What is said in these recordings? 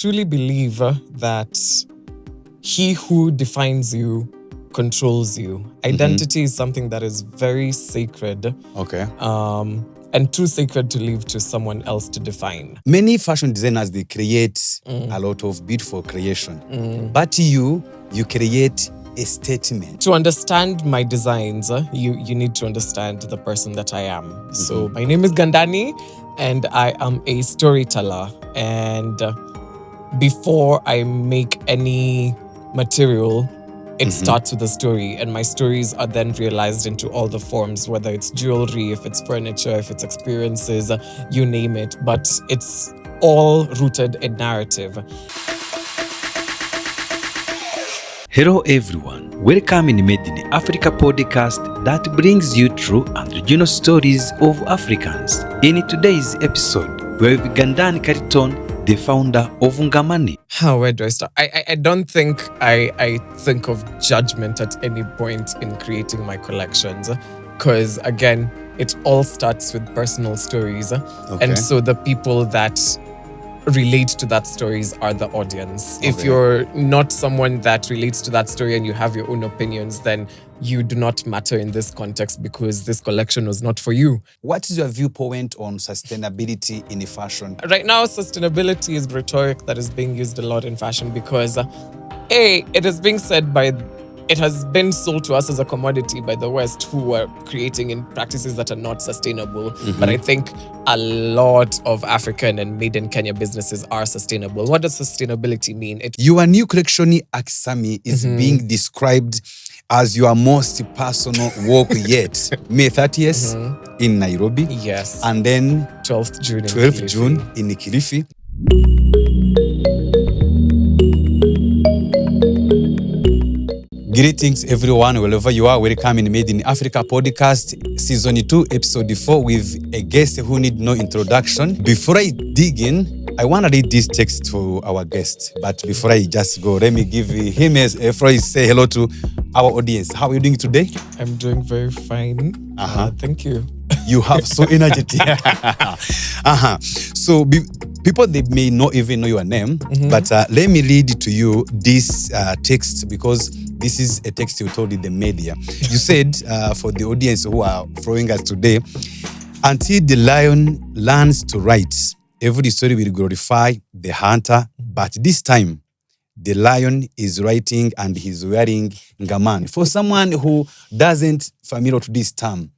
truly believe that he who defines you controls you. Identity is something that is very sacred. Okay. And too sacred to leave to someone else to define. Many fashion designers, they create a lot of beautiful creation. But you create a statement. To understand my designs, you need to understand the person that I am. So my name is Gandani, and I am a storyteller. And before I make any material, it starts with a story, and my stories are then realized into all the forms, whether it's jewelry, if it's furniture, if it's experiences, you name it. But it's all rooted in narrative. Hello everyone, welcome in Made in Africa podcast that brings you true and regional stories of Africans. In today's episode, we have Gandani Carlton, the founder of NGAMANI. Where do I start? I don't think I think of judgment at any point in creating my collections, because again, it all starts with personal stories. And so the people that relate to that stories are the audience. If you're not someone that relates to that story and you have your own opinions, then you do not matter in this context because this collection was not for you. What is your viewpoint on sustainability in fashion? Right now, sustainability is rhetoric that is being used a lot in fashion because it is being said it has been sold to us as a commodity by the West, who are creating in practices that are not sustainable. But I think a lot of African and made in Kenya businesses are sustainable. What does sustainability mean? Your new collection, AKISAMI, is being described as your most personal work yet. May 30th in Nairobi. Yes. And then 12th June 12th June in Kilifi. Greetings everyone, wherever you are. Welcome in Made in Africa podcast, season 2, episode 4, with a guest who need no introduction. Before I dig in, I want to read this text to our guest. But before I just go, let me give him say hello to our audience. How are you doing today? I'm doing very fine. Thank you. You have so energetic. So people, they may not even know your name, but let me read to you this text, because this is a text you told in the media. You said, for the audience who are following us today, until the lion learns to write, every story will glorify the hunter, but this time, the lion is writing and he's wearing NGAMANI. For someone who doesn't familiar to this term,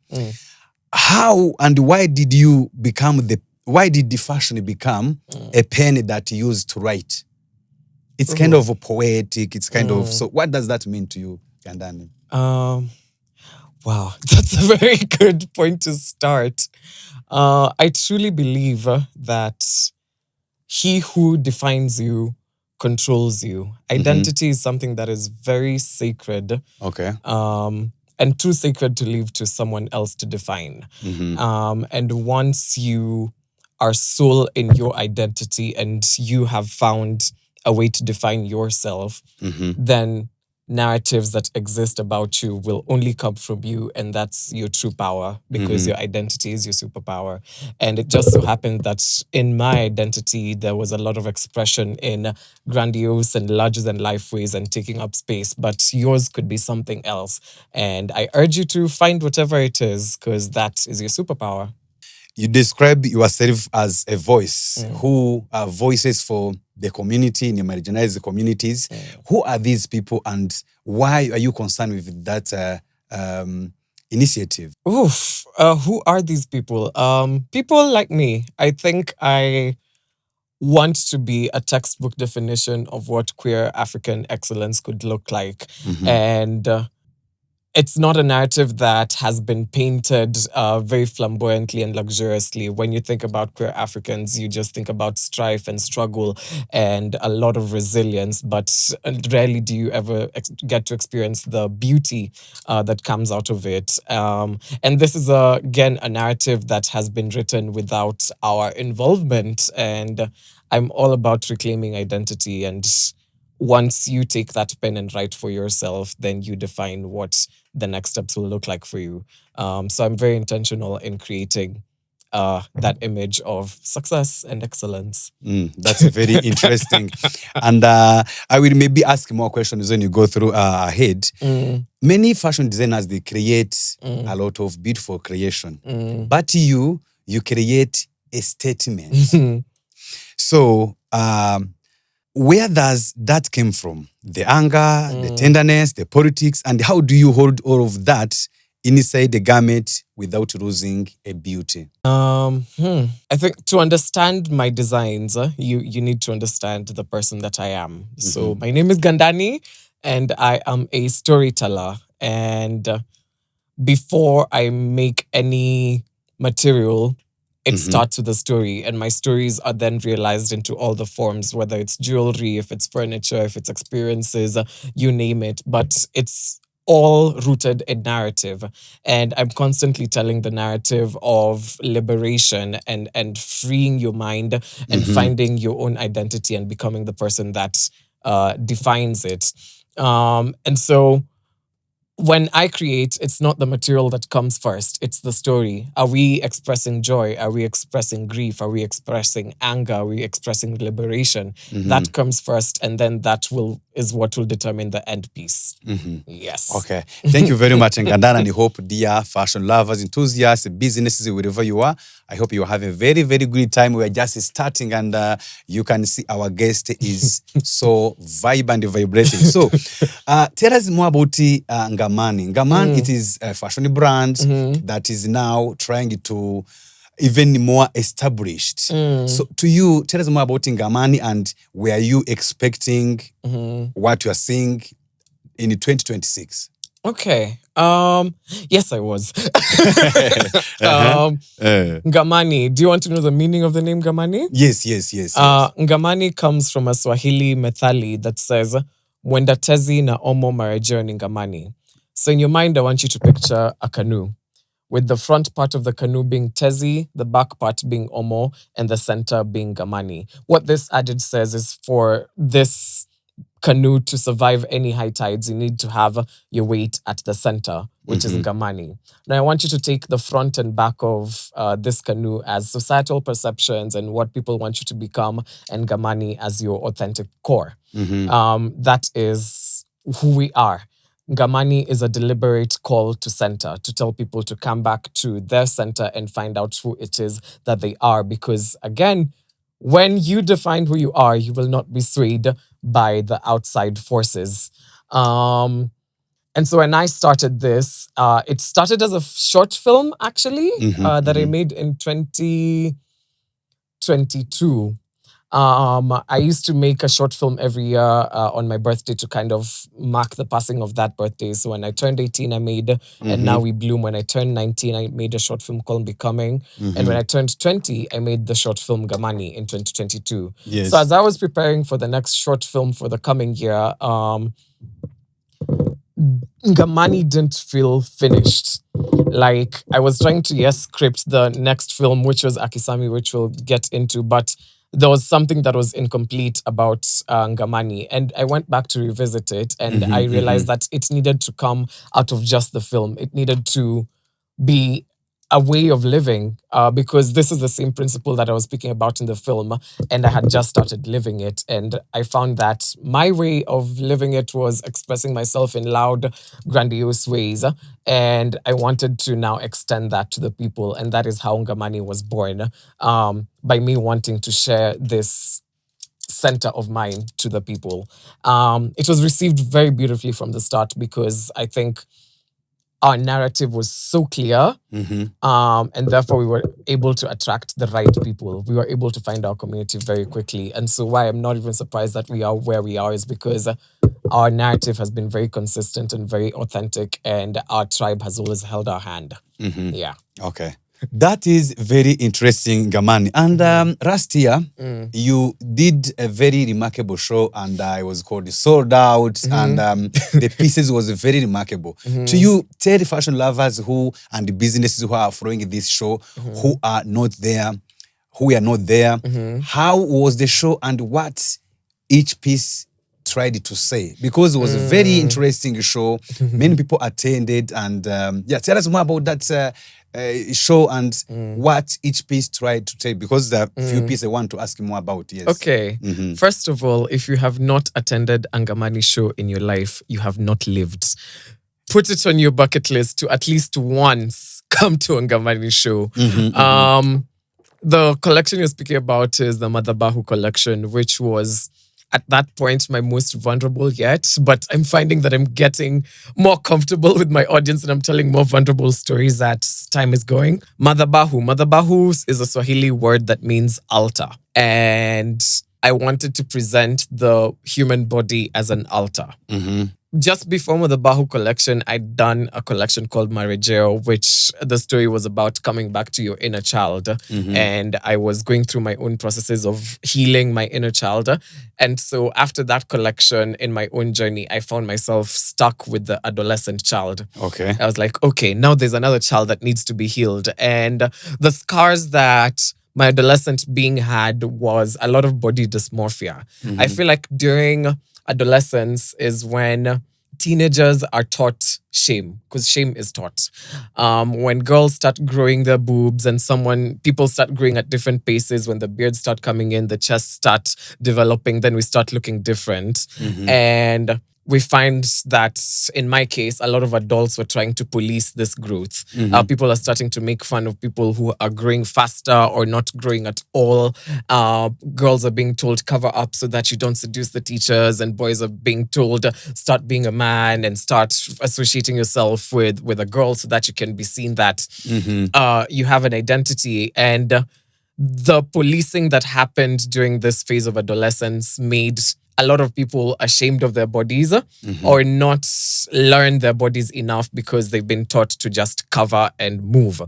how and why did the fashion become a pen that you use to write? It's kind of poetic. It's kind of, so what does that mean to you, Gandani? Wow, that's a very good point to start. I truly believe that he who defines you controls you. Identity is something that is very sacred. Okay. And too sacred to leave to someone else to define. And once you are sole in your identity and you have found a way to define yourself, then narratives that exist about you will only come from you, and that's your true power, because your identity is your superpower. And it just so happened that in my identity, there was a lot of expression in grandiose and larger than life ways and taking up space, but yours could be something else. And I urge you to find whatever it is, because that is your superpower. You describe yourself as a voice who are voices for the community, in the marginalized communities. Who are these people, and why are you concerned with that initiative? Who are these people? People like me. I think I want to be a textbook definition of what queer African excellence could look like. And it's not a narrative that has been painted very flamboyantly and luxuriously. When you think about queer Africans, you just think about strife and struggle and a lot of resilience, but rarely do you ever get to experience the beauty that comes out of it. And this is, again, a narrative that has been written without our involvement. And I'm all about reclaiming identity. And once you take that pen and write for yourself, then you define what the next steps will look like for you. So I'm very intentional in creating that image of success and excellence. That's very interesting. And I will maybe ask more questions when you go through ahead. Many fashion designers, they create a lot of beautiful creation. But you create a statement. So where does that came from? The anger, the tenderness, the politics, and how do you hold all of that inside the garment without losing a beauty? I think to understand my designs, you need to understand the person that I am. So my name is Gandani, and I am a storyteller. And before I make any material, it starts with a story, and my stories are then realized into all the forms, whether it's jewelry, if it's furniture, if it's experiences, you name it. But it's all rooted in narrative, and I'm constantly telling the narrative of liberation and freeing your mind and finding your own identity and becoming the person that defines it. And so when I create, it's not the material that comes first, it's the story. Are we expressing joy? Are we expressing grief? Are we expressing anger? Are we expressing liberation? That comes first, and then that is what will determine the end piece. Yes. Okay. Thank you very much, Ngandana, and I hope, dear fashion lovers, enthusiasts, businesses, wherever you are, I hope you have a very, very good time. We are just starting, and you can see our guest is so vibrant and vibrating. So, tell us more about NGAMANI. NGAMANI, it is a fashion brand that is now trying to even more established. So to you, tell us more about NGAMANI, and were you expecting what you are seeing in 2026? Okay. Yes, I was. NGAMANI. Do you want to know the meaning of the name NGAMANI? Yes. NGAMANI comes from a Swahili methali that says, Mwenda tezi na omo marejeo ni NGAMANI. So in your mind, I want you to picture a canoe, with the front part of the canoe being tezi, the back part being omo, and the center being NGAMANI. What this adage says is, for this canoe to survive any high tides, you need to have your weight at the center, which is NGAMANI. Now, I want you to take the front and back of this canoe as societal perceptions and what people want you to become, and NGAMANI as your authentic core. That is who we are. NGAMANI is a deliberate call to center, to tell people to come back to their center and find out who it is that they are. Because again, when you define who you are, you will not be swayed by the outside forces. And so when I started this, it started as a short film, actually, that I made in 2022. I used to make a short film every year on my birthday to kind of mark the passing of that birthday. So when I turned 18, I made And Now We Bloom. When I turned 19, I made a short film called Becoming. And when I turned 20, I made the short film NGAMANI in 2022. Yes. So as I was preparing for the next short film for the coming year, NGAMANI didn't feel finished. Like, I was trying to, script the next film, which was AKISAMI, which we'll get into, but there was something that was incomplete about NGAMANI. And I went back to revisit it, and I realized that it needed to come out of just the film. It needed to be a way of living, because this is the same principle that I was speaking about in the film, and I had just started living it. And I found that my way of living it was expressing myself in loud, grandiose ways. And I wanted to now extend that to the people. And that is how NGAMANI was born, by me wanting to share this center of mine to the people. It was received very beautifully from the start, because I think our narrative was so clear, and therefore we were able to attract the right people. We were able to find our community very quickly. And so why I'm not even surprised that we are where we are is because our narrative has been very consistent and very authentic, and our tribe has always held our hand. Yeah. Okay. That is very interesting, NGAMANI. And last year, you did a very remarkable show, and it was called Sold Out, and the pieces was very remarkable. To you, tell the fashion lovers and the businesses who are following this show, who are not there, how was the show and what each piece tried to say? Because it was a very interesting show. Many people attended, and tell us more about that show and what each piece tried to say? Because there are a few pieces I want to ask you more about. Yes. Okay. First of all, if you have not attended NGAMANI show in your life, you have not lived. Put it on your bucket list to at least once come to NGAMANI show. The collection you're speaking about is the Madhabahu collection, which was at that point my most vulnerable yet, but I'm finding that I'm getting more comfortable with my audience and I'm telling more vulnerable stories as time is going. Madhabahu is a Swahili word that means altar. And I wanted to present the human body as an altar. Just before the Bahu collection, I'd done a collection called Marejeo, which the story was about coming back to your inner child. And I was going through my own processes of healing my inner child. And so after that collection, in my own journey, I found myself stuck with the adolescent child. Okay. I was like, okay, now there's another child that needs to be healed. And the scars that my adolescent being had was a lot of body dysmorphia. I feel like during adolescence is when teenagers are taught shame, because shame is taught. When girls start growing their boobs and people start growing at different paces, when the beards start coming in, the chests start developing, then we start looking different. And we find that, in my case, a lot of adults were trying to police this growth. People are starting to make fun of people who are growing faster or not growing at all. Girls are being told cover up so that you don't seduce the teachers, and boys are being told start being a man and start associating yourself with a girl so that you can be seen that you have an identity. And the policing that happened during this phase of adolescence made a lot of people ashamed of their bodies or not learn their bodies enough because they've been taught to just cover and move.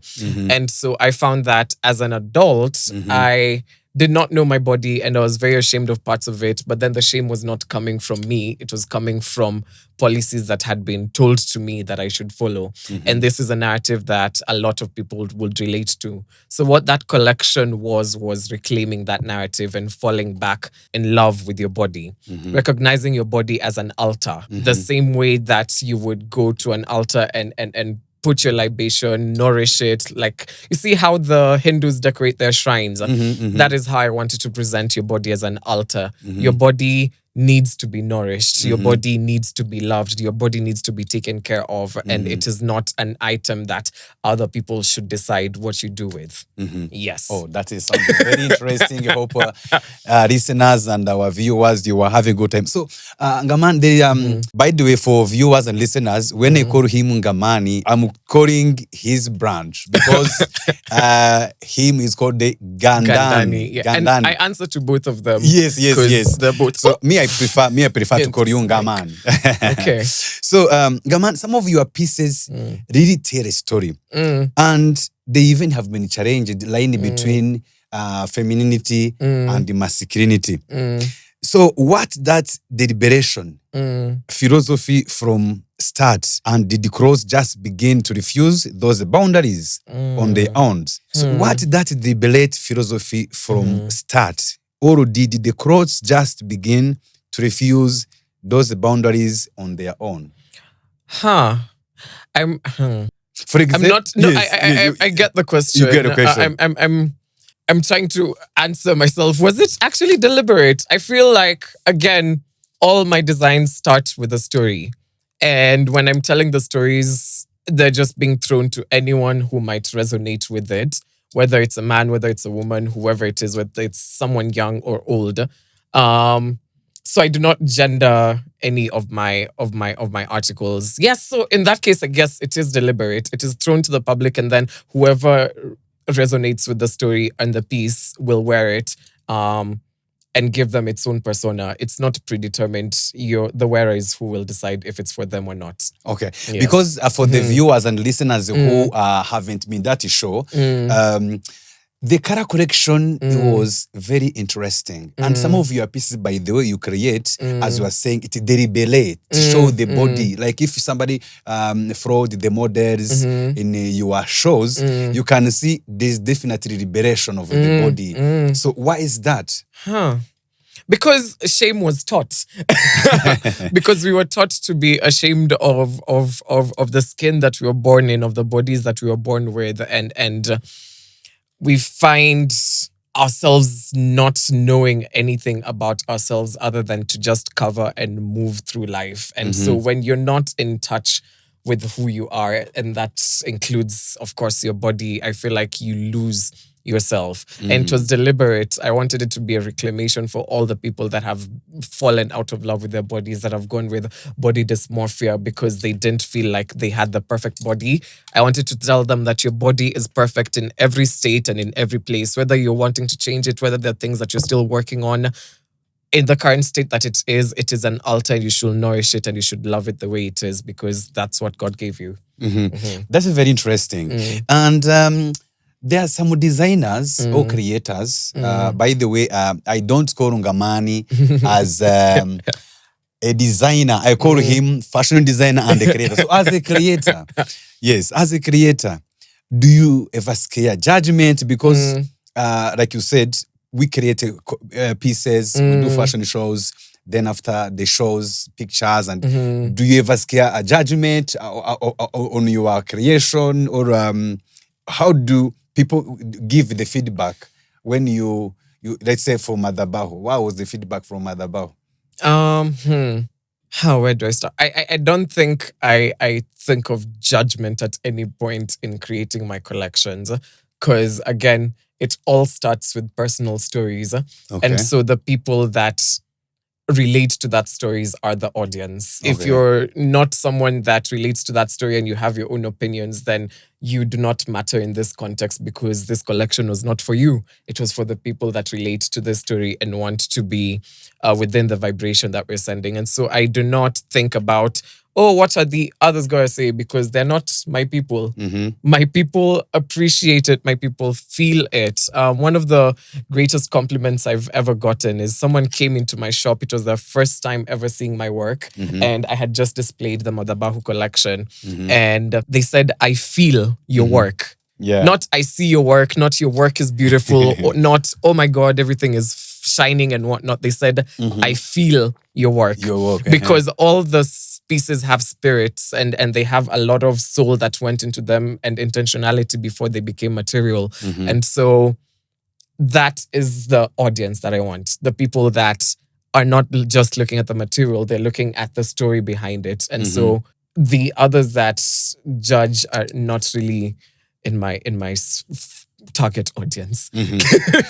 And so I found that as an adult, I did not know my body and I was very ashamed of parts of it. But then the shame was not coming from me. It was coming from policies that had been told to me that I should follow. And this is a narrative that a lot of people would relate to. So what that collection was reclaiming that narrative and falling back in love with your body, recognizing your body as an altar, the same way that you would go to an altar and put your libation, nourish it. Like, you see how the Hindus decorate their shrines? That is how I wanted to present your body as an altar. Your body needs to be nourished. Your body needs to be loved. Your body needs to be taken care of. And it is not an item that other people should decide what you do with. Yes. Oh, that is something very interesting. I hope listeners and our viewers, you were having a good time. So, Ngaman, by the way, for viewers and listeners, when I call him Ngamani, I'm calling his branch because him is called the Gandani. Yeah. And I answer to both of them. Yes. They're both. So I prefer to call you Ngaman. Okay. So, Ngaman, some of your pieces really tell a story. And they even have been challenged, the line between femininity and the masculinity. So what that deliberation, philosophy from start, and did the cross just begin to refuse those boundaries on their own? So what that deliberate philosophy from start? Or did the cross just begin to refuse those boundaries on their own? For example, I get the question. You get the question. I'm trying to answer myself. Was it actually deliberate? I feel like, again, all my designs start with a story. And when I'm telling the stories, they're just being thrown to anyone who might resonate with it. Whether it's a man, whether it's a woman, whoever it is, whether it's someone young or old. So I do not gender any of my articles. Yes, so in that case, I guess it is deliberate. It is thrown to the public, and then whoever resonates with the story and the piece will wear it and give them its own persona. It's not predetermined. The wearer is who will decide if it's for them or not. Okay. Yes. Because for the viewers and listeners who haven't been that show, the color correction was very interesting. And some of your pieces, by the way you create, as you are saying, it deliberate to show the body. Like if somebody fraud the models in your shows, you can see there's definitely liberation of the body. So why is that? Because shame was taught. Because we were taught to be ashamed of the skin that we were born in, of the bodies that we were born with, and we find ourselves not knowing anything about ourselves other than to just cover and move through life. And so when you're not in touch with who you are, and that includes, of course, your body, I feel like you lose yourself. And it was deliberate. I wanted it to be a reclamation for all the people that have fallen out of love with their bodies, that have gone with body dysmorphia because they didn't feel like they had the perfect body. I wanted to tell them that your body is perfect in every state and in every place, whether you're wanting to change it, whether there are things that you're still working on. In the current state that it is an altar, and you should nourish it and you should love it the way it is, because that's what God gave you. That's very interesting. And there are some designers or creators. By the way, I don't call NGAMANI as a designer. I call him fashion designer and a creator. So as a creator, yes, as a creator, do you ever scare judgment? Because like you said, we create pieces, we do fashion shows, then after the shows, pictures, and do you ever scare a judgment on your creation? Or how do people give the feedback when you let's say for Madhabahu? What was the feedback from Madhabahu? Where do I start? I don't think I think of judgment at any point in creating my collections, because again, it all starts with personal stories. And so the people that relate to that stories are the audience. If you're not someone that relates to that story and you have your own opinions, then you do not matter in this context, because this collection was not for you. It was for the people that relate to this story and want to be within the vibration that we're sending. And so I do not think about, oh, what are the others going to say? Because they're not my people. My people appreciate it. My people feel it. One of the greatest compliments I've ever gotten is someone came into my shop. It was their first time ever seeing my work. And I had just displayed the Madhabahu collection. And they said, I feel your work. Not I see your work, not your work is beautiful, or not, oh my God, everything is shining and whatnot. They said, I feel your work. Because all the pieces have spirits and they have a lot of soul that went into them and intentionality before they became material. And so that is the audience that I want. The people that are not just looking at the material, they're looking at the story behind it. And so the others that judge are not really in my target audience.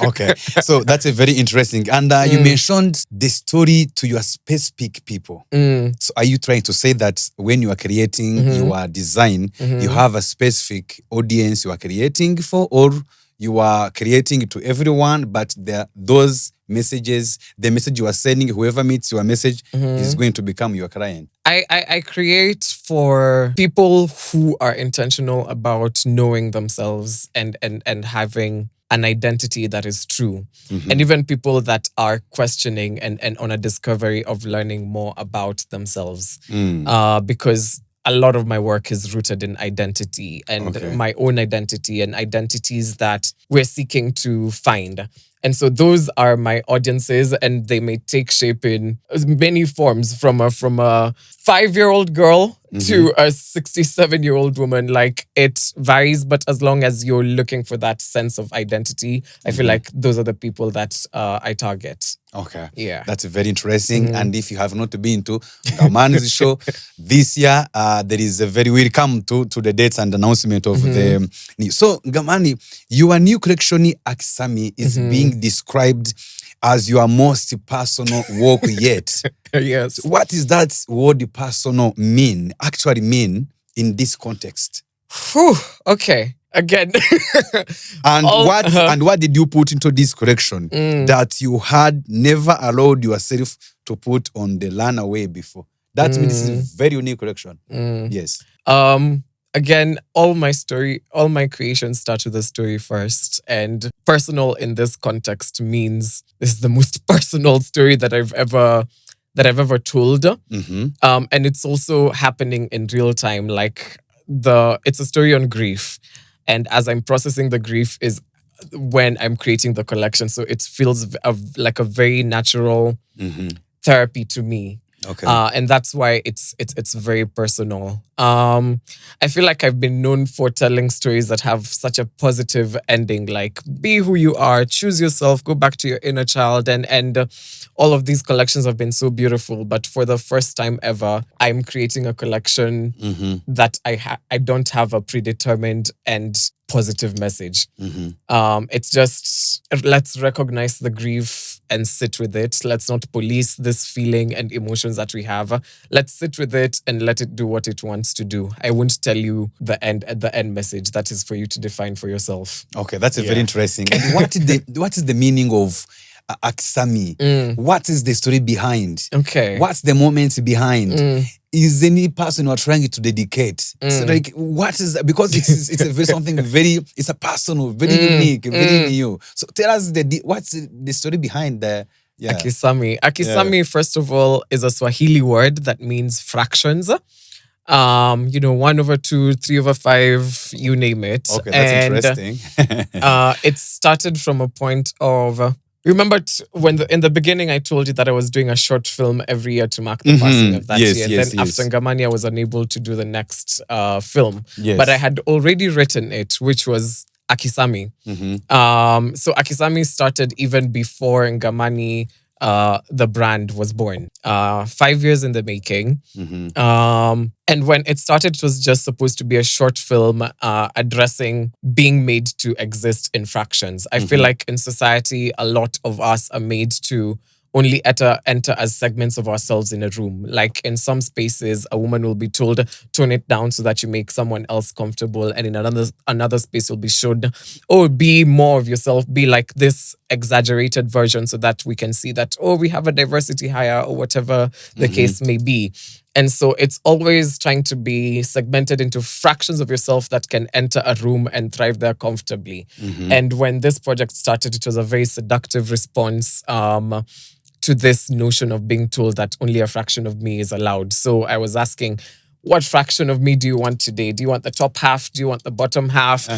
Okay, so that's a very interesting. And you mentioned the story to your specific people. So are you trying to say that when you are creating your design, you have a specific audience you are creating for, or you are creating it to everyone, but those messages, the message you are sending, whoever meets your message is going to become your client? I create for people who are intentional about knowing themselves and having an identity that is true. And even people that are questioning and on a discovery of learning more about themselves. Because a lot of my work is rooted in identity and my own identity and identities that we're seeking to find. And so those are my audiences, and they may take shape in many forms, from a 5-year-old girl to a 67-year-old woman. Like, it varies, but as long as you're looking for that sense of identity, I feel like those are the people that I target. Okay. Yeah. That's very interesting. And if you have not been to NGAMANI's show this year, there is a very welcome to the dates and announcement of the new. So, NGAMANI, your new collection, AKISAMI, is being described as your most personal work yet. Yes. So what is that word personal actually mean in this context? Whew, okay. Again. And what did you put into this collection that you had never allowed yourself to put on the runway before? That means it's a very unique collection. Yes. Again, all my creations start with a story first. And personal in this context means this is the most personal story that I've ever told. And it's also happening in real time. Like, it's a story on grief. And as I'm processing the grief, is when I'm creating the collection. So it feels like a very natural therapy to me. Okay. And that's why it's very personal. I feel like I've been known for telling stories that have such a positive ending, like be who you are, choose yourself, go back to your inner child, and all of these collections have been so beautiful. But for the first time ever, I'm creating a collection that I don't have a predetermined and positive message. It's just, let's recognize the grief and sit with it. Let's not police this feeling and emotions that we have. Let's sit with it and let it do what it wants to do. I won't tell you the end message. That is for you to define for yourself. Okay, that's very interesting. And what is the meaning of AKISAMI? What is the story behind? Okay. What's the moment behind? Is any person you are trying to dedicate? So like, what is that? Because it's a very something very, it's a personal, very unique, very new. So tell us what's the story behind the AKISAMI. AKISAMI, first of all, is a Swahili word that means fractions. 1/2, 3/5, you name it. Okay, that's interesting. It started from a point of, remember when in the beginning I told you that I was doing a short film every year to mark the passing of that year. Then after NGAMANI, I was unable to do the next film. Yes. But I had already written it, which was AKISAMI. So AKISAMI started even before NGAMANI, the brand, was born. 5 years in the making. And when it started, it was just supposed to be a short film addressing being made to exist in fractions. I feel like in society, a lot of us are made to only enter as segments of ourselves in a room. Like in some spaces, a woman will be told, tone it down so that you make someone else comfortable. And in another space, you'll be shown, oh, be more of yourself, be like this exaggerated version so that we can see that, oh, we have a diversity hire or whatever the case may be. And so it's always trying to be segmented into fractions of yourself that can enter a room and thrive there comfortably. And when this project started, it was a very seductive response to this notion of being told that only a fraction of me is allowed. So I was asking, what fraction of me do you want today? Do you want the top half? Do you want the bottom half?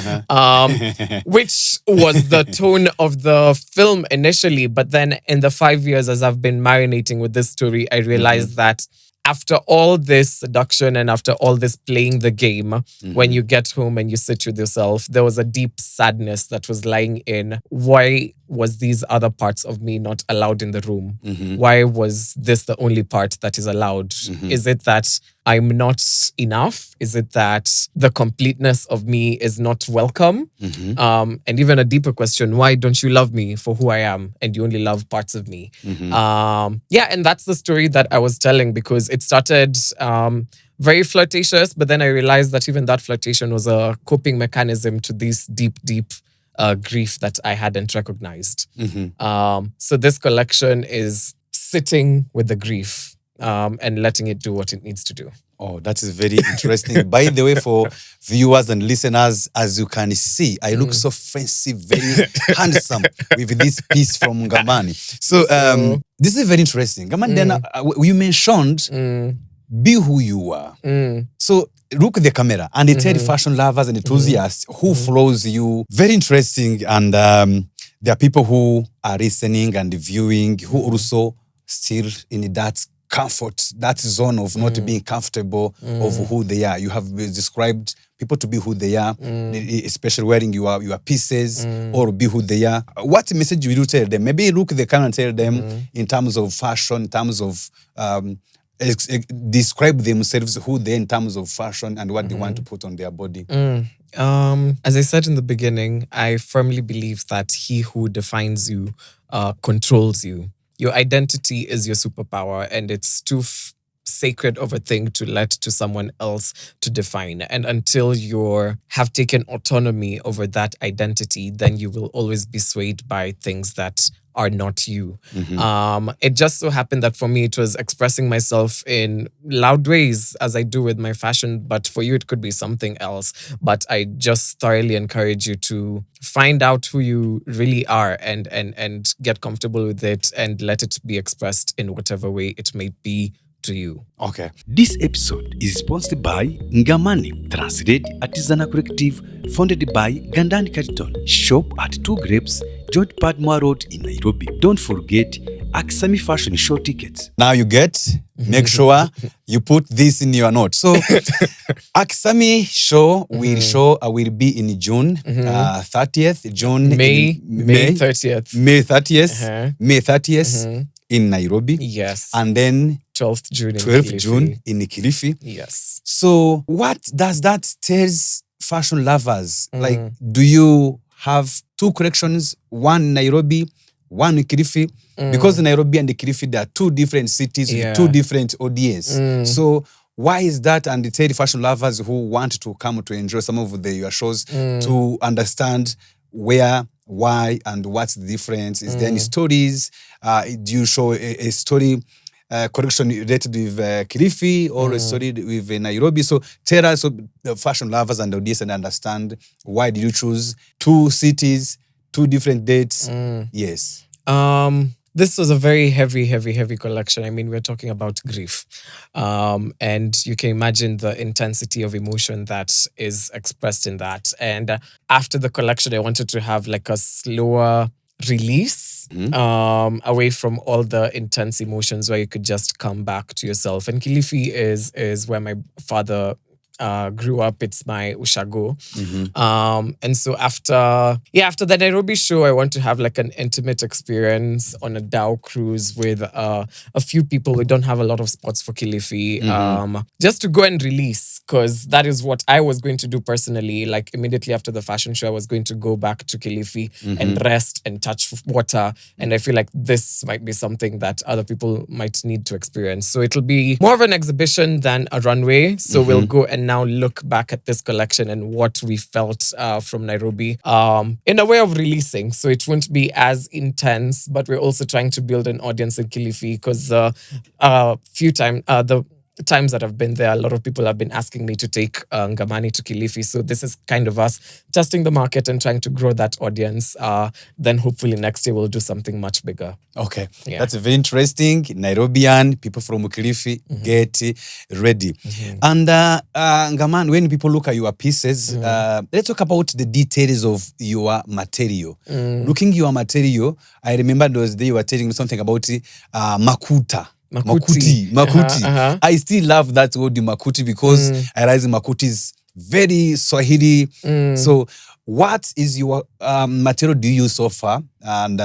Which was the tone of the film initially. But then in the 5 years as I've been marinating with this story, I realized that after all this seduction and after all this playing the game, when you get home and you sit with yourself, there was a deep sadness that was lying in, why was these other parts of me not allowed in the room? Why was this the only part that is allowed? Is it that I'm not enough? Is it that the completeness of me is not welcome? And even a deeper question, why don't you love me for who I am and you only love parts of me? And that's the story that I was telling, because it started very flirtatious, but then I realized that even that flirtation was a coping mechanism to this deep grief that I hadn't recognized. So this collection is sitting with the grief and letting it do what it needs to do. Oh, that is very interesting. By the way, for viewers and listeners, as you can see, I look so fancy, very handsome with this piece from NGAMANI. So this is very interesting. NGAMANI, then you mentioned be who you are. So look at the camera and tell fashion lovers and enthusiasts who follows you. Very interesting. And there are people who are listening and viewing who also still in that comfort, that zone of not being comfortable of who they are. You have described people to be who they are, especially wearing your pieces, or be who they are. What message will you tell them? Maybe look at the camera and tell them in terms of fashion, in terms of describe themselves, who they are in terms of fashion and what they want to put on their body. As I said in the beginning, I firmly believe that he who defines you controls you. Your identity is your superpower, and it's too sacred of a thing to let to someone else to define. And until you have taken autonomy over that identity, then you will always be swayed by things that are not you. It just so happened that for me, it was expressing myself in loud ways as I do with my fashion, but for you, it could be something else. But I just thoroughly encourage you to find out who you really are and get comfortable with it and let it be expressed in whatever way it may be to you. Okay. This episode is sponsored by NGAMANI, Translate Artisanal Collective, founded by Gandani Carlton. Shop at 2 Grapes, George Padmore Road in Nairobi. Don't forget AKISAMI Fashion Show tickets. Now you make sure you put this in your note. So AKISAMI show will be in June 30th, May 30th. May 30th. May 30th in Nairobi. Yes. And then 12th June in 12th Kilifi. June in Kilifi. Yes. So what does that tell fashion lovers? Like, do you have 2 collections, one in Nairobi, one in Kilifi? Because Nairobi and Kilifi, there are 2 different cities with 2 different audience. So why is that? And tell fashion lovers who want to come to enjoy some of your shows to understand where, why, and what's the difference. Is there any stories? Do you show a story collection related with Kilifi or a story with Nairobi? So tell us, so the fashion lovers and the audience, and understand why did you choose 2 cities, 2 different dates? Yes. This was a very heavy collection. I mean, we're talking about grief. And you can imagine the intensity of emotion that is expressed in that. And after the collection, I wanted to have like a slower release away from all the intense emotions, where you could just come back to yourself. And Kilifi is where my father grew up. It's my ushago. And so after the Nairobi show, I want to have like an intimate experience on a dhow cruise with a few people. We don't have a lot of spots for Kilifi. Just to go and release, because that is what I was going to do personally. Like immediately after the fashion show, I was going to go back to Kilifi and rest and touch water. And I feel like this might be something that other people might need to experience. So it'll be more of an exhibition than a runway. So we'll go and now look back at this collection and what we felt from Nairobi in a way of releasing. So it won't be as intense, but we're also trying to build an audience in Kilifi, because the times that I've been there, a lot of people have been asking me to take NGAMANI to Kilifi. So this is kind of us testing the market and trying to grow that audience. Then hopefully next year we'll do something much bigger. Okay, that's very interesting. Nairobian, people from Kilifi, get ready. And NGAMANI, when people look at your pieces, let's talk about the details of your material. Looking at your material, I remember those days you were telling me something about makuta. Makuti. I still love that word makuti, because I realize makuti is very Swahili. So what is your material do you use so far? And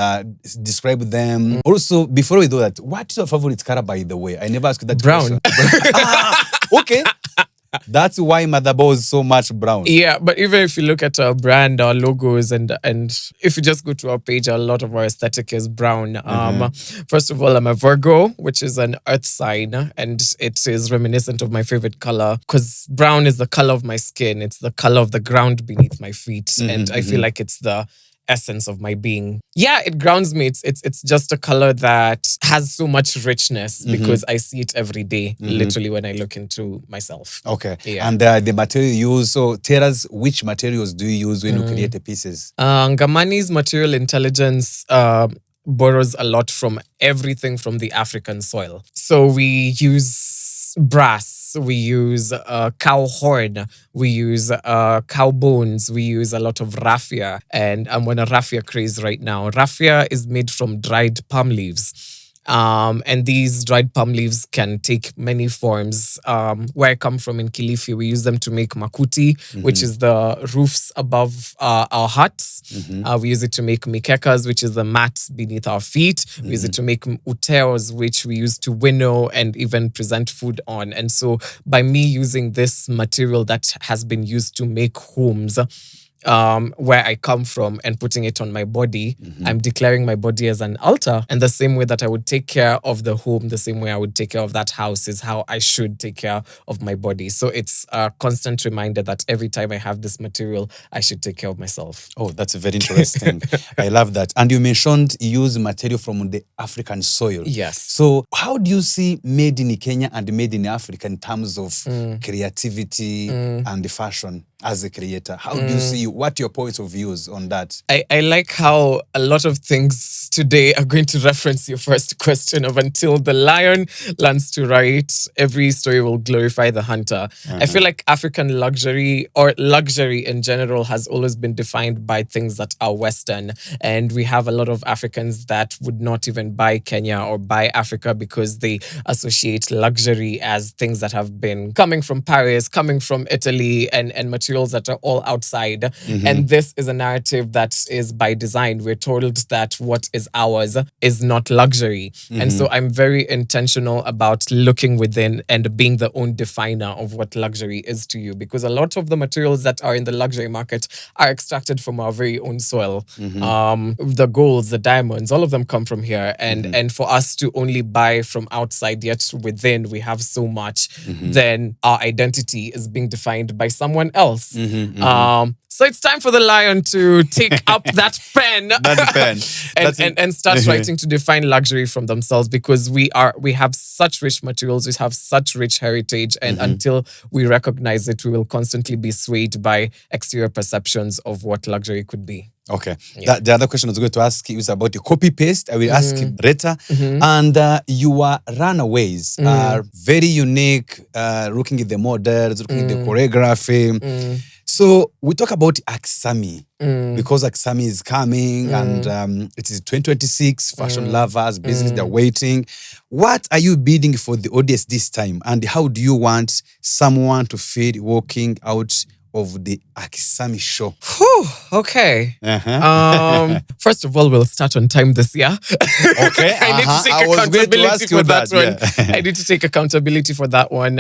describe them. Also, before we do that, what is your favorite color, by the way? I never asked that Brown. question. Okay. That's why Motherboard is so much brown. Yeah, but even if you look at our brand, our logos, and if you just go to our page, a lot of our aesthetic is brown. First of all, I'm a Virgo, which is an earth sign, and it is reminiscent of my favorite color, because brown is the color of my skin. It's the color of the ground beneath my feet, and I feel like it's the essence of my being. Yeah, it grounds me. It's just a color that has so much richness, because I see it every day, literally when I look into myself. Okay. Yeah. And the material you use, so tell us, which materials do you use when you create the pieces? NGAMANI's material intelligence borrows a lot from everything from the African soil. So we use brass, we use cow horn, we use cow bones, we use a lot of raffia, and I'm on a raffia craze right now. Raffia is made from dried palm leaves. And these dried palm leaves can take many forms. Where I come from in Kilifi, we use them to make makuti, which is the roofs above our huts. We use it to make mikekas, which is the mats beneath our feet. We use it to make uteos, which we use to winnow and even present food on. And so by me using this material that has been used to make homes, where I come from, and putting it on my body, I'm declaring my body as an altar. And the same way that I would take care of the home, the same way I would take care of that house is how I should take care of my body. So it's a constant reminder that every time I have this material, I should take care of myself. Oh, that's very interesting. I love that. And you mentioned you use material from the African soil. Yes. So how do you see made in Kenya and made in Africa in terms of creativity and fashion? as a creator? How do you see, what your points of views on that? I like how a lot of things today are going to reference your first question of until the lion learns to write, every story will glorify the hunter. I feel like African luxury or luxury in general has always been defined by things that are Western. And we have a lot of Africans that would not even buy Kenya or buy Africa because they associate luxury as things that have been coming from Paris, coming from Italy, and materials that are all outside. And this is a narrative that is by design. We're told that what is ours is not luxury. And so I'm very intentional about looking within and being the own definer of what luxury is to you, because a lot of the materials that are in the luxury market are extracted from our very own soil. The golds, the diamonds, all of them come from here. And for us to only buy from outside, yet within we have so much, then our identity is being defined by someone else. So it's time for the lion to take up that pen, and start writing to define luxury from themselves, because we have such rich materials, we have such rich heritage, and until we recognize it, we will constantly be swayed by exterior perceptions of what luxury could be. Okay. The other question I was going to ask you is about the copy paste. I will ask it later. And your runaways are very unique, looking at the models, looking at the choreography. So we talk about AKISAMI because AKISAMI is coming and it is 2026, fashion lovers, business, they're waiting. What are you bidding for the audience this time? And how do you want someone to feel walking out of the AKISAMI show? Okay. First of all, we'll start on time this year. Okay. I need to take accountability for that one. I need to take accountability for that one.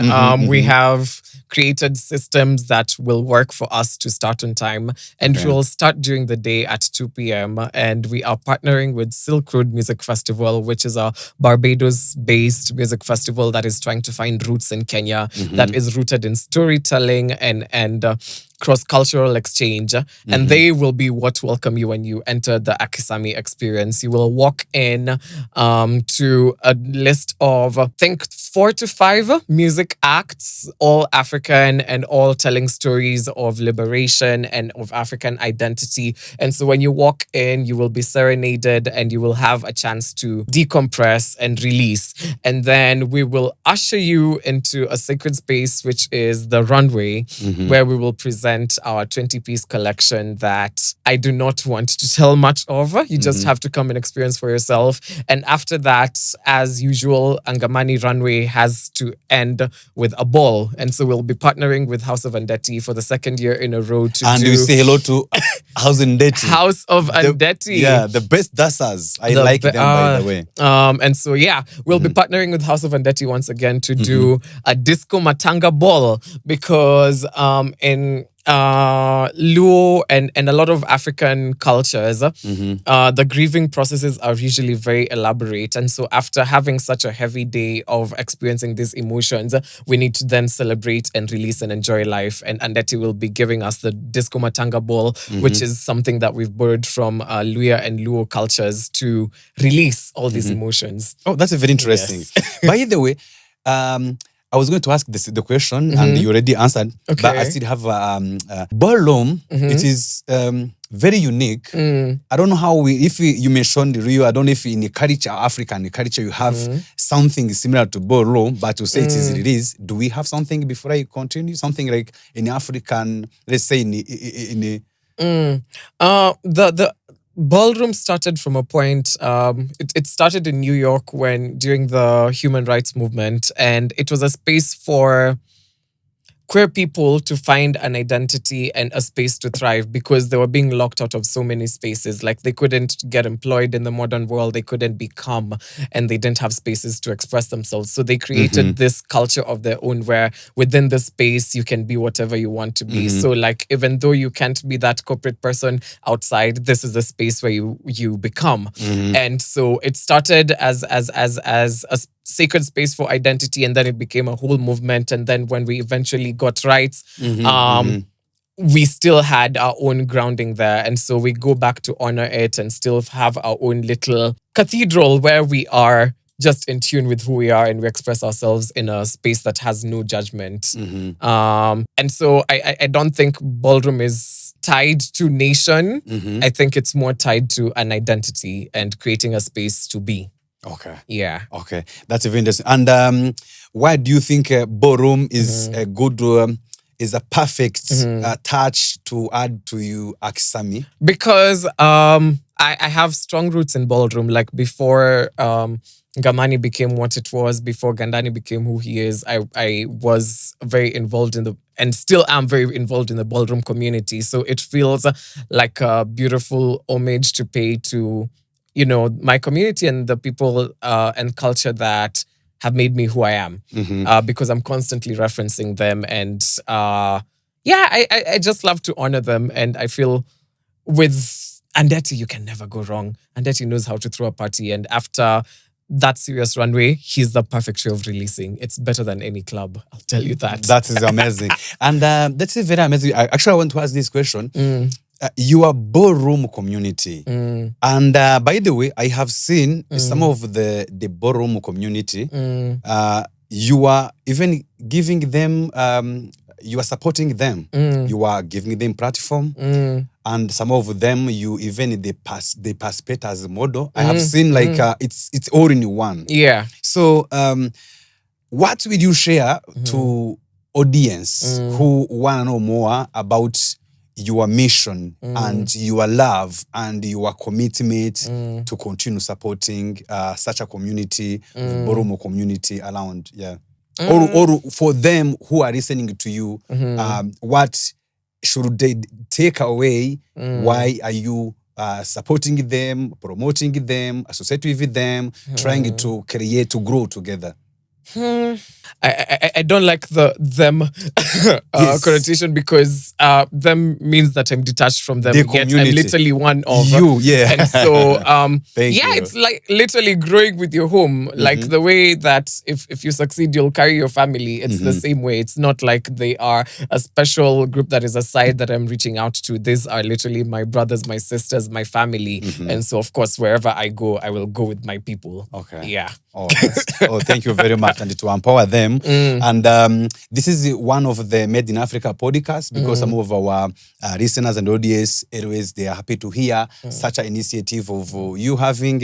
We have created systems that will work for us to start on time. And we will start during the day at 2 p.m. And we are partnering with Silk Road Music Festival, which is a Barbados-based music festival that is trying to find roots in Kenya, that is rooted in storytelling and cross-cultural exchange. And they will be what welcome you when you enter the AKISAMI experience. You will walk in to a list of, I think, 4 to 5 music acts, all African and all telling stories of liberation and of African identity. And so when you walk in, you will be serenaded and you will have a chance to decompress and release. And then we will usher you into a sacred space, which is the runway, where we will present our 20-piece collection that I do not want to tell much of. You just have to come and experience for yourself. And after that, as usual, NGAMANI Runway has to end with a ball. And so we'll be partnering with House of Andeti for the second year in a row to and we say hello to House Andeti. House of Andeti. Yeah, the best dancers. I like them, by the way. And so, we'll be partnering with House of Andeti once again to do a disco matanga ball, because in Luo and a lot of African cultures, the grieving processes are usually very elaborate. And so after having such a heavy day of experiencing these emotions, we need to then celebrate and release and enjoy life. And Andeti will be giving us the Disco Matanga Ball, which is something that we've borrowed from Luya and Luo cultures to release all these emotions. Oh, that's very interesting. Yes. By the way, I was going to ask the question and you already answered, but I still have ballroom. It is very unique. I don't know how you mentioned Rio, I don't know if in the culture, African culture, you have something similar to ballroom, but to say it is released, do we have something before I continue? Something like in African, let's say the ballroom started from a point, it started in New York during the human rights movement, and it was a space for queer people to find an identity and a space to thrive, because they were being locked out of so many spaces. Like, they couldn't get employed in the modern world, they couldn't become, and they didn't have spaces to express themselves. So they created this culture of their own, where within the space you can be whatever you want to be. So like, even though you can't be that corporate person outside, this is the space where you become. And so it started as a sacred space for identity, and then it became a whole movement. And then when we eventually got rights, we still had our own grounding there. And so we go back to honor it and still have our own little cathedral where we are just in tune with who we are, and we express ourselves in a space that has no judgment. And so I don't think ballroom is tied to nation. I think it's more tied to an identity and creating a space to be. Okay. Yeah. Okay. That's very interesting. And why do you think ballroom is a good, is a perfect touch to add to you AKISAMI? Because I have strong roots in ballroom. Like before NGAMANI became what it was, before Gandani became who he is, I was very involved in and still am very involved in the ballroom community. So it feels like a beautiful homage to pay to, my community and the people and culture that have made me who I am, because I'm constantly referencing them. And I just love to honor them. And I feel with Andeti, you can never go wrong. Andeti knows how to throw a party. And after that serious runway, he's the perfect show of releasing. It's better than any club, I'll tell you that. That is amazing. And that's very amazing. I want to ask this question. Your ballroom community. And by the way, I have seen some of the ballroom community. You are even giving them, you are supporting them. You are giving them platform. And some of them, you even they participate as a model. I have seen like it's all in one. Yeah. So what will you share to audience who want to know more about your mission and your love and your commitment to continue supporting such a community, ballroom community around? Yeah. Or for them who are listening to you, what should they take away? Why are you supporting them, promoting them, associating with them, trying to create, to grow together? I don't like the them connotation, because them means that I'm detached from them. The Yet I'm community. literally one of You, yeah. And so Thank you. it's like literally growing with your home. Like the way that if you succeed, you'll carry your family. It's the same way. It's not like they are a special group that is aside that I'm reaching out to. These are literally my brothers, my sisters, my family. And so of course, wherever I go, I will go with my people. Okay. Yeah. Oh, thank you very much. And to empower them. And this is one of the Made in Africa podcasts, because some of our listeners and audience, always they are happy to hear such an initiative of you having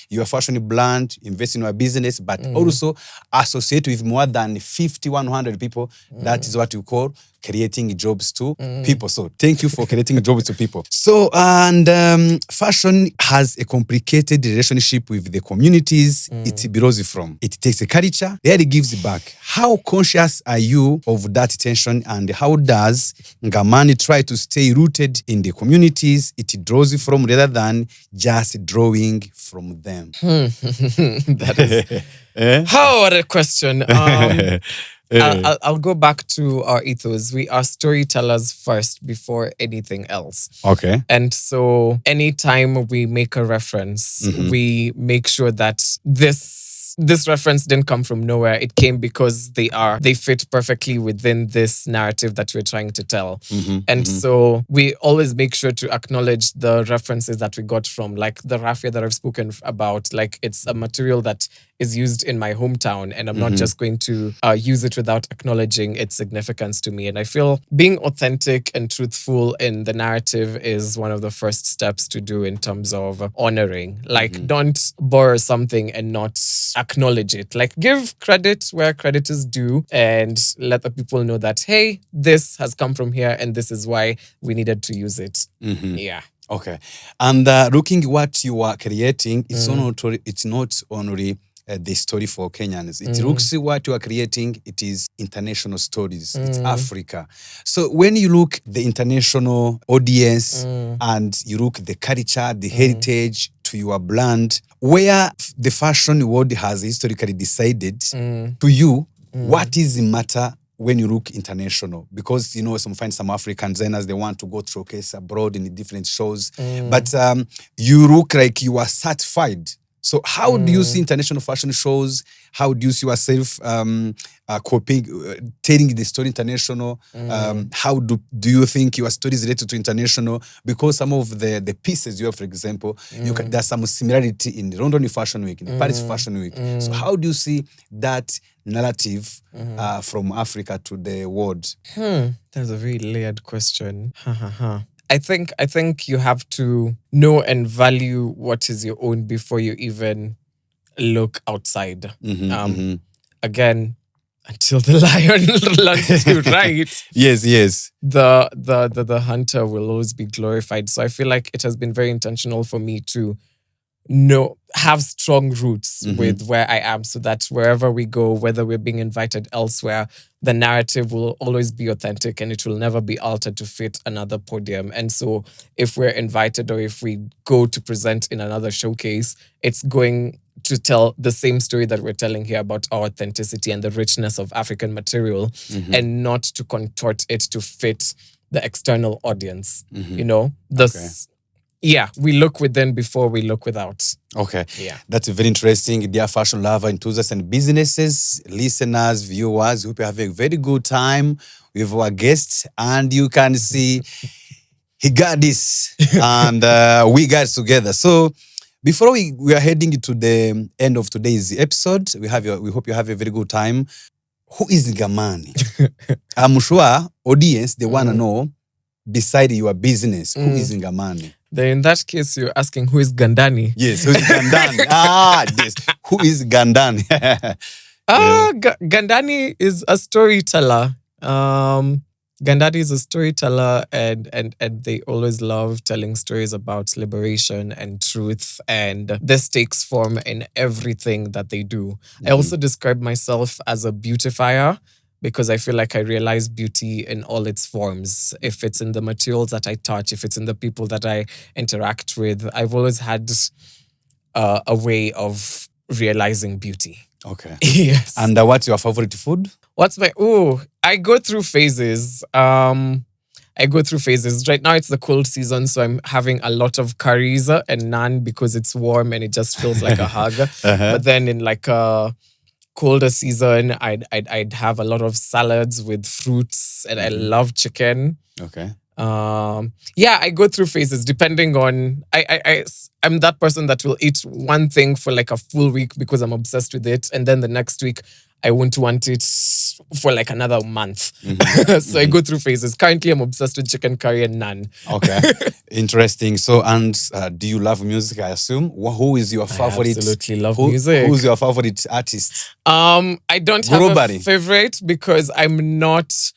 your fashion brand, invest in your business, but also associate with more than 100 people. That is what you call creating jobs to people. So thank you for creating jobs to people. So, and fashion has a complicated relationship with the communities it belongs from. It takes a culture, then it gives back. How conscious are you of that tension, and how does NGAMANI try to stay rooted in the communities it draws from, rather than just drawing from them? That is... what a question. I'll go back to our ethos. We are storytellers first before anything else. Okay. And so anytime we make a reference, we make sure that this reference didn't come from nowhere. It came because they fit perfectly within this narrative that we're trying to tell. And so we always make sure to acknowledge the references that we got from, like the raffia that I've spoken about. Like, it's a material that is used in my hometown, and I'm not just going to use it without acknowledging its significance to me. And I feel being authentic and truthful in the narrative is one of the first steps to do in terms of honoring. Like, don't borrow something and not acknowledge it. Like, give credit where credit is due, and let the people know that, hey, this has come from here and this is why we needed to use it. Yeah. Okay. And looking what you are creating, it's not only the story for Kenyans. It looks what you are creating, it is international stories. It's Africa. So when you look the international audience and you look the culture, the heritage to your brand, where the fashion world has historically decided to you, what is the matter when you look international? Because, you know, some African designers, they want to go showcase abroad in the different shows. But you look like you are certified So how do you see international fashion shows? How do you see yourself copying, telling the story international? How do you think your story is related to international? Because some of the pieces you have, for example, there's some similarity in the London Fashion Week, in the Paris Fashion Week. So how do you see that narrative from Africa to the world? That's a very layered question. I think you have to know and value what is your own before you even look outside. Again, until the lion learns to ride, Yes. the hunter will always be glorified. So I feel like it has been very intentional for me to have strong roots with where I am, so that wherever we go, whether we're being invited elsewhere, the narrative will always be authentic and it will never be altered to fit another podium. And so if we're invited or if we go to present in another showcase, it's going to tell the same story that we're telling here about our authenticity and the richness of African material, and not to contort it to fit the external audience. You know, yeah, we look within before we look without. Okay. Yeah. That's very interesting. Dear fashion lover, enthusiasts, and businesses, listeners, viewers, hope you have a very good time with our guests. And you can see he got this and we got together. So before we are heading to the end of today's episode, we hope you have a very good time. Who is NGAMANI? I'm sure audience, they want to know, beside your business, who is NGAMANI? Then in that case, you're asking who is Gandani? Yes, who is Gandani? Yes. Who is Gandani? Gandani is a storyteller. Gandani is a storyteller, and they always love telling stories about liberation and truth, and this takes form in everything that they do. I also describe myself as a beautifier, because I feel like I realize beauty in all its forms. If it's in the materials that I touch, if it's in the people that I interact with, I've always had a way of realizing beauty. Okay. Yes. And what's your favorite food? I go through phases. Right now it's the cold season, so I'm having a lot of curries and naan because it's warm and it just feels like a hug. But then in like a colder season, I'd have a lot of salads with fruits, and I love chicken. Okay. I go through phases depending on I'm that person that will eat one thing for like a full week because I'm obsessed with it, and then the next week I won't want it for like another month. So I go through phases. Currently, I'm obsessed with chicken curry and naan. Okay. Interesting. So, and do you love music, I assume? Who is your favorite? I absolutely love music. Who's your favorite artist? I don't have a favorite because I'm not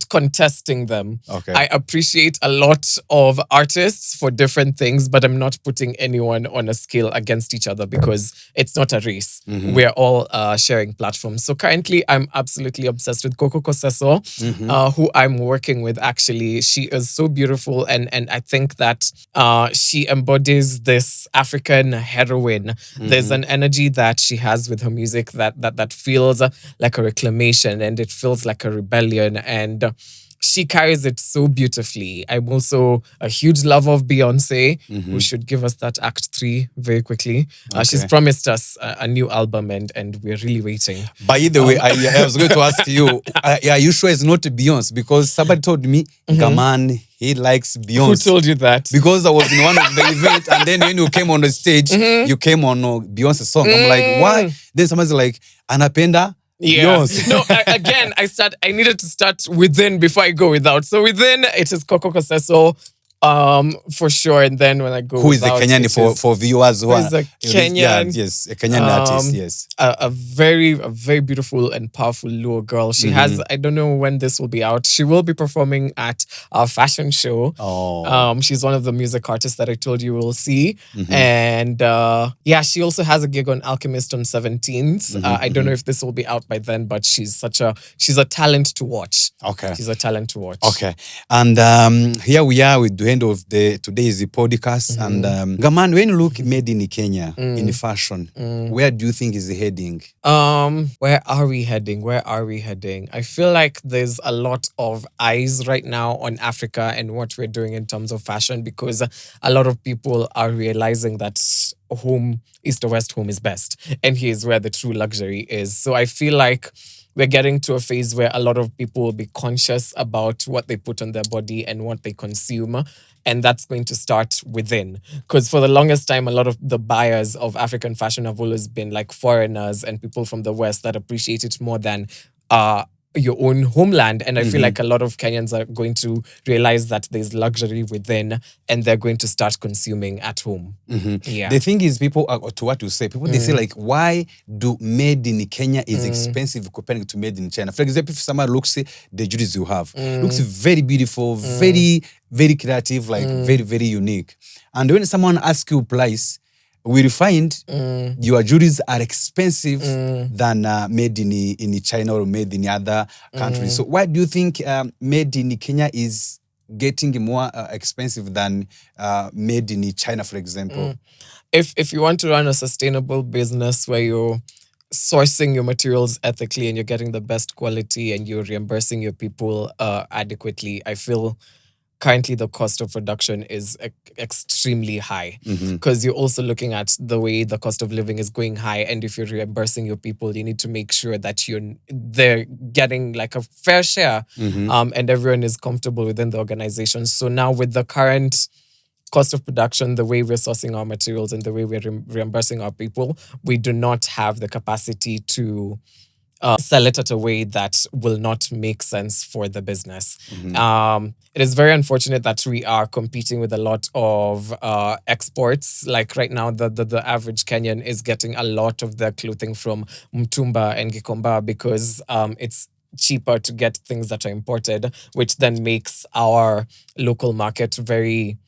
contesting them. Okay. I appreciate a lot of artists for different things, but I'm not putting anyone on a scale against each other because it's not a race. We're all sharing platforms. So currently, I'm absolutely obsessed with Coco Koseso, who I'm working with, actually. She is so beautiful, and I think that she embodies this African heroine. There's an energy that she has with her music that feels like a reclamation, and it feels like a rebellion, and she carries it so beautifully. I'm also a huge lover of Beyonce, who should give us that Act 3 very quickly. She's promised us a new album, and we're really waiting. By the way, I was going to ask you, are you sure it's not Beyonce? Because somebody told me, NGAMANI, he likes Beyonce. Who told you that? Because I was in one of the events, and then when you came on the stage, you came on Beyonce's song. I'm like, why? Then somebody's like, Anapenda? Yeah. No, again, I needed to start within before I go without. So within, it is Coco Koseso, for sure. And then when I go who is a Kenyan for viewers who is a Kenyan? Yes, a Kenyan artist, yes. A very beautiful and powerful Luo girl. She has, I don't know when this will be out. She will be performing at our fashion show. She's one of the music artists that I told you will see. And she also has a gig on Alchemist on 17th. I don't know if this will be out by then, but she's a talent to watch. Okay. She's a talent to watch. Okay. And here we are, we do end of today's podcast. And Gaman, when you look made in Kenya in fashion, where do you think is heading? Where are we heading? I feel like there's a lot of eyes right now on Africa and what we're doing in terms of fashion, because a lot of people are realizing that home, east or west, home is best. And here's where the true luxury is. So I feel like we're getting to a phase where a lot of people will be conscious about what they put on their body and what they consume. And that's going to start within. Because for the longest time, a lot of the buyers of African fashion have always been like foreigners and people from the West that appreciate it more than your own homeland. And I feel like a lot of Kenyans are going to realize that there's luxury within and they're going to start consuming at home. Yeah. The thing is, people are, to what you say, people they say like, why do made in Kenya is expensive comparing to made in China? For example, if someone looks the jewelry you have, looks very beautiful, very, very creative, like very, very unique. And when someone asks you price, we find your jewelries are expensive than made in China or made in other countries. So why do you think made in Kenya is getting more expensive than made in China, for example? If you want to run a sustainable business where you're sourcing your materials ethically and you're getting the best quality and you're reimbursing your people adequately, I feel currently the cost of production is extremely high, because you're also looking at the way the cost of living is going high. And if you're reimbursing your people, you need to make sure that they're getting like a fair share and everyone is comfortable within the organization. So now with the current cost of production, the way we're sourcing our materials and the way we're reimbursing our people, we do not have the capacity to sell it at a way that will not make sense for the business. It is very unfortunate that we are competing with a lot of exports. Like right now, the average Kenyan is getting a lot of their clothing from Mtumba and Gikomba because it's cheaper to get things that are imported, which then makes our local market very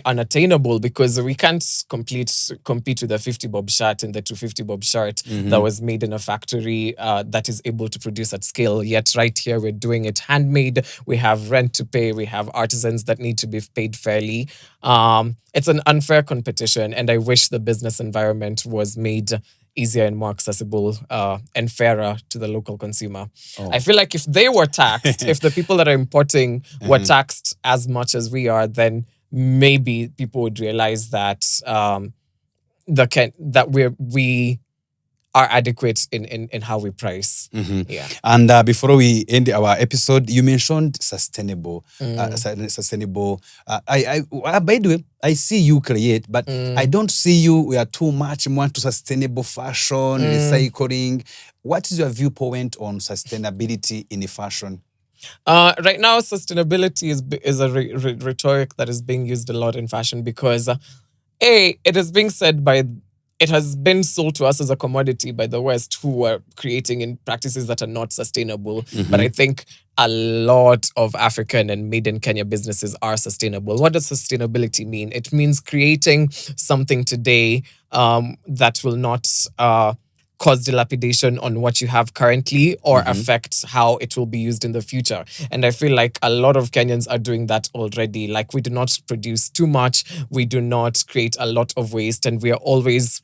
unattainable, because we can't compete with the 50 bob shirt and the 250 bob shirt that was made in a factory that is able to produce at scale. Yet right here, we're doing it handmade. We have rent to pay. We have artisans that need to be paid fairly. It's an unfair competition, and I wish the business environment was made easier and more accessible and fairer to the local consumer. I feel like if they were taxed, if the people that are importing were taxed as much as we are, then maybe people would realize that that we are adequate in how we price. Yeah. And before we end our episode, you mentioned sustainable. Sustainable. By the way, I see you create, but I don't see you. We are too much more to sustainable fashion, recycling. What is your viewpoint on sustainability in fashion? Right now, sustainability is a rhetoric that is being used a lot in fashion because, it is being said it has been sold to us as a commodity by the West, who are creating in practices that are not sustainable. But I think a lot of African and made in Kenya businesses are sustainable. What does sustainability mean? It means creating something today that will not cause dilapidation on what you have currently or affect how it will be used in the future. And I feel like a lot of Kenyans are doing that already. Like, we do not produce too much. We do not create a lot of waste, and we are always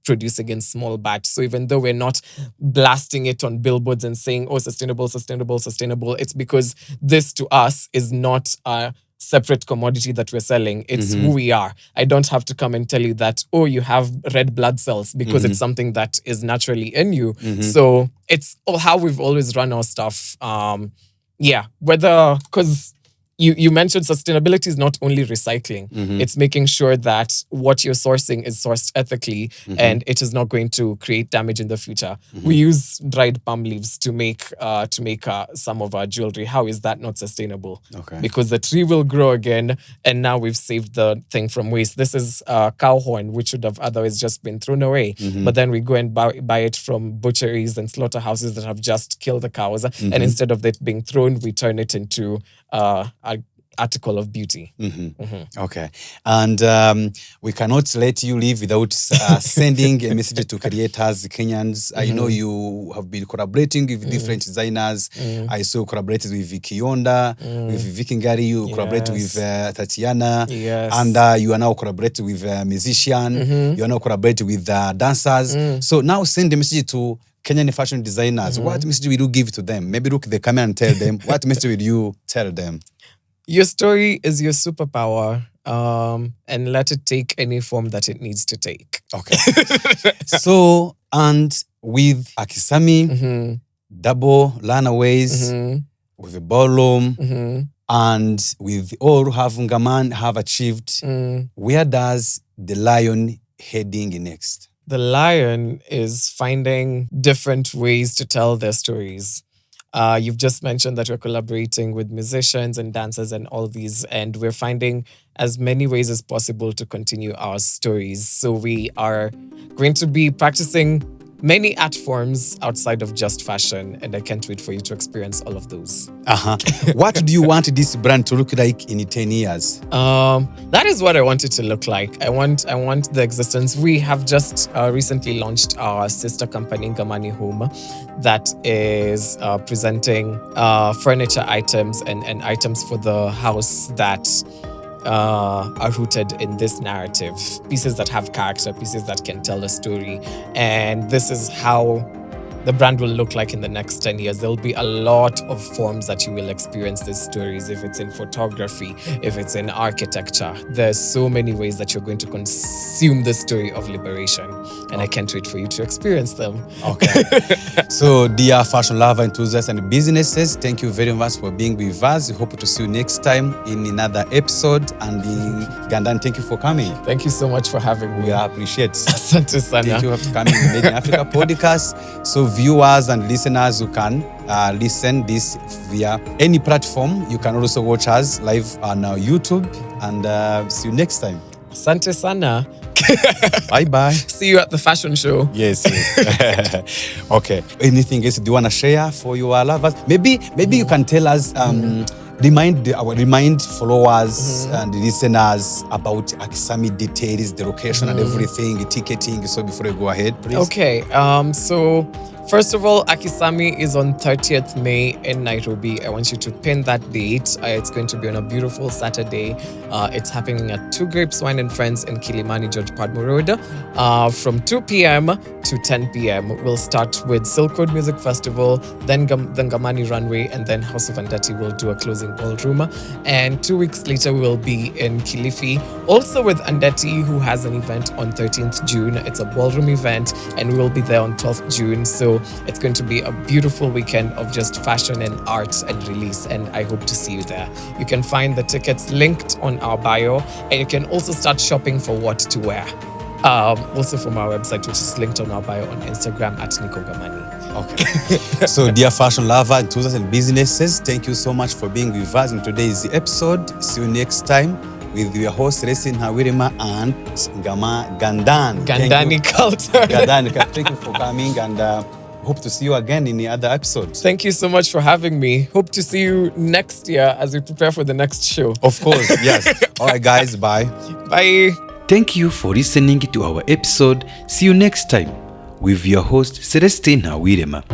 producing in small batch. So even though we're not blasting it on billboards and saying, oh, sustainable, sustainable, sustainable, it's because this to us is not a separate commodity that we're selling. It's who we are. I don't have to come and tell you that, oh, you have red blood cells, because it's something that is naturally in you. So it's how we've always run our stuff. Because you mentioned sustainability is not only recycling. It's making sure that what you're sourcing is sourced ethically and it is not going to create damage in the future. We use dried palm leaves to make some of our jewelry. How is that not sustainable? Okay. Because the tree will grow again, and now we've saved the thing from waste. This is cow horn, which would have otherwise just been thrown away. But then we go and buy it from butcheries and slaughterhouses that have just killed the cows. And instead of it being thrown, we turn it into article of beauty. Okay. And we cannot let you leave without sending a message to creators, Kenyans. I know you have been collaborating with different designers. I saw you collaborated with Vicky Yonda, with Vicky Ngari, you collaborated with Tatiana. Yes. And you are now collaborating with a musician. You are now collaborating with dancers. So now send a message to Kenyan fashion designers. What message will you give to them? Maybe look at the camera and tell them. What message will you tell them? Your story is your superpower, and let it take any form that it needs to take. Okay. So, and with AKISAMI, double runaways, with a ballroom, and with all who have NGAMANI have achieved, where does the lion heading next? The lion is finding different ways to tell their stories. You've just mentioned that we're collaborating with musicians and dancers and all these, and we're finding as many ways as possible to continue our stories. So we are going to be practicing many art forms outside of just fashion, and I can't wait for you to experience all of those. What do you want this brand to look like in 10 years? That is what I want it to look like. I want the existence. We have just recently launched our sister company, NGAMANI Home, that is presenting furniture items and items for the house that are rooted in this narrative. Pieces that have character, pieces that can tell a story. And this is how the brand will look like in the next 10 years. There'll be a lot of forms that you will experience these stories. If it's in photography, if it's in architecture, there's so many ways that you're going to consume the story of liberation. And I can't wait for you to experience them. Okay. So, dear fashion lover, enthusiasts, and businesses, thank you very much for being with us. We hope to see you next time in another episode. And in Gandani, thank you for coming. Thank you so much for having me. We appreciate it. Asante sana. Thank you for coming to Made in Africa podcast. So viewers and listeners who can listen this via any platform, you can also watch us live on our YouTube. And see you next time. Asante sana. Bye-bye. See you at the fashion show. Yes. Okay. Anything else do you want to share for your lovers? Maybe you can tell us, remind followers and listeners about AKISAMI details, the location and everything, ticketing. So before you go ahead, please. Okay. So first of all, AKISAMI is on 30th May in Nairobi. I want you to pin that date. It's going to be on a beautiful Saturday. It's happening at 2 Grapes Wine and Friends in Kilimani, George Padmo Road, from 2 p.m. to 10 p.m. We'll start with Silk Road Music Festival, then NGAMANI Runway, and then House of Andati will do a closing ballroom. And 2 weeks later, we'll be in Kilifi, also with Andati, who has an event on 13th June. It's a ballroom event, and we will be there on 12th June. So it's going to be a beautiful weekend of just fashion and art and release, and I hope to see you there. You can find the tickets linked on our bio, and you can also start shopping for what to wear. Also from our website, which is linked on our bio on Instagram at NicoGamani. Okay. So, dear fashion lover, enthusiasts, and businesses, thank you so much for being with us in today's episode. See you next time with your host, Resin Hawirima and Gandani Carlton. Gandani, thank you for coming, and hope to see you again in the other episodes. Thank you so much for having me. Hope to see you next year as we prepare for the next show. Of course, yes. All right, guys, bye. Bye. Thank you for listening to our episode. See you next time with your host, Celestina Wirema.